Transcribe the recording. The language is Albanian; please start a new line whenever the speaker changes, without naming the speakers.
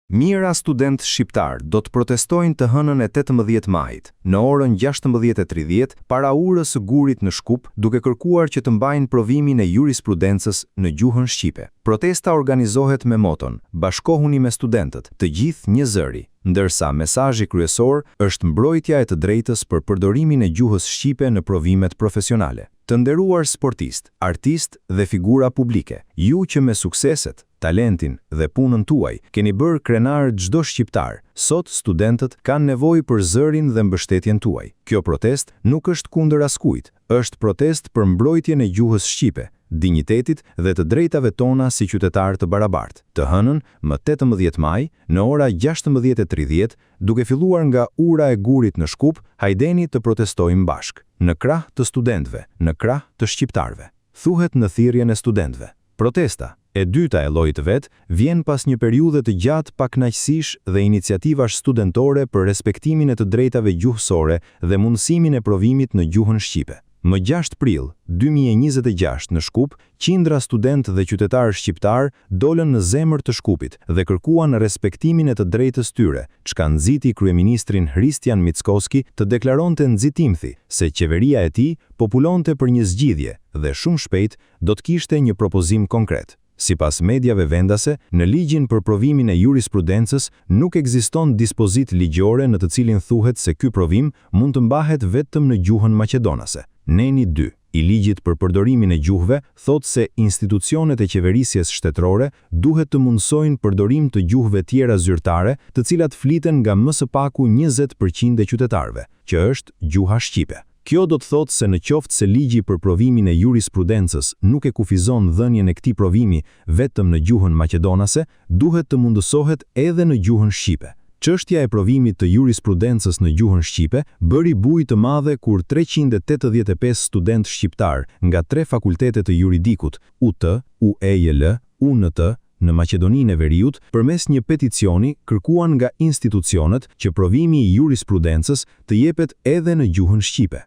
Mijëra student shqiptar do të protestojnë të hënën e 18 majit, në orën 16:30 para urës së Gurit në Shkup, duke kërkuar që të mbajnë provimin e jurisprudencës në gjuhën shqipe. Protesta organizohet me moton "Bashkohuni me studentët, të gjithë një zëri", ndërsa mesazhi kryesor është mbrojtja e të drejtës për përdorimin e gjuhës shqipe në provimet profesionale. Të nderuar sportist, artist dhe figura publike, ju që me sukseset, talentin dhe punën tuaj keni bërë krenar çdo shqiptar, sot studentët kanë nevojë për zërin dhe mbështetjen tuaj. Kjo protest nuk është kundër askujt, është protest për mbrojtjen e gjuhës shqipe, dinjitetit dhe të drejtave tona si qytetar të barabartë. Të hënën, më 18 maj, në ora 16:30, duke filluar nga ura e Gurit në Shkup, hajdeni të protestojmë bashk, në krah të studentëve, në krah të shqiptarëve. Thuhet në thirrjen e studentëve. Protesta, e dyta e llojit të vet, vjen pas një periudhe të gjatë pakënaqësish dhe iniciativash studentore për respektimin e të drejtave gjuhësore dhe mundësimin e provimit në gjuhën shqipe. Më 6 prill 2026 në Shkup, qindra studentë dhe qytetarë shqiptar dolën në zemër të Shkupit dhe kërkuan respektimin e të drejtës tyre, çka nxiti kryeministrin Hristian Mickoski të deklaronte nxitimthi se qeveria e tij populonte për një zgjidhje dhe shumë shpejt do të kishte një propozim konkret. Sipas mediave vendase, në ligjin për provimin e jurisprudencës nuk ekziston dispozit ligjore në të cilin thuhet se ky provim mund të mbahet vetëm në gjuhën maqedonase. Neni 2 i ligjit për përdorimin e gjuhëve thot se institucionet e qeverisjes shtetërore duhet të mundsojnë përdorim të gjuhëve tjera zyrtare, të cilat fliten nga më së paku 20% e qytetarëve, që është gjuha shqipe. Kjo do të thotë se në qoftë se ligji për provimin e jurisprudencës nuk e kufizon dhënien e këtij provimi vetëm në gjuhën maqedonase, duhet të mundësohet edhe në gjuhën shqipe. Çështja e provimit të jurisprudencës në gjuhën shqipe bëri bujë të madhe kur 385 studentë shqiptar nga 3 fakultete të juridikut, UT, UEJL, UNT, në Maqedoninë e Veriut, përmes një peticioni kërkuan nga institucionet që provimi i jurisprudencës të jepet edhe në gjuhën shqipe.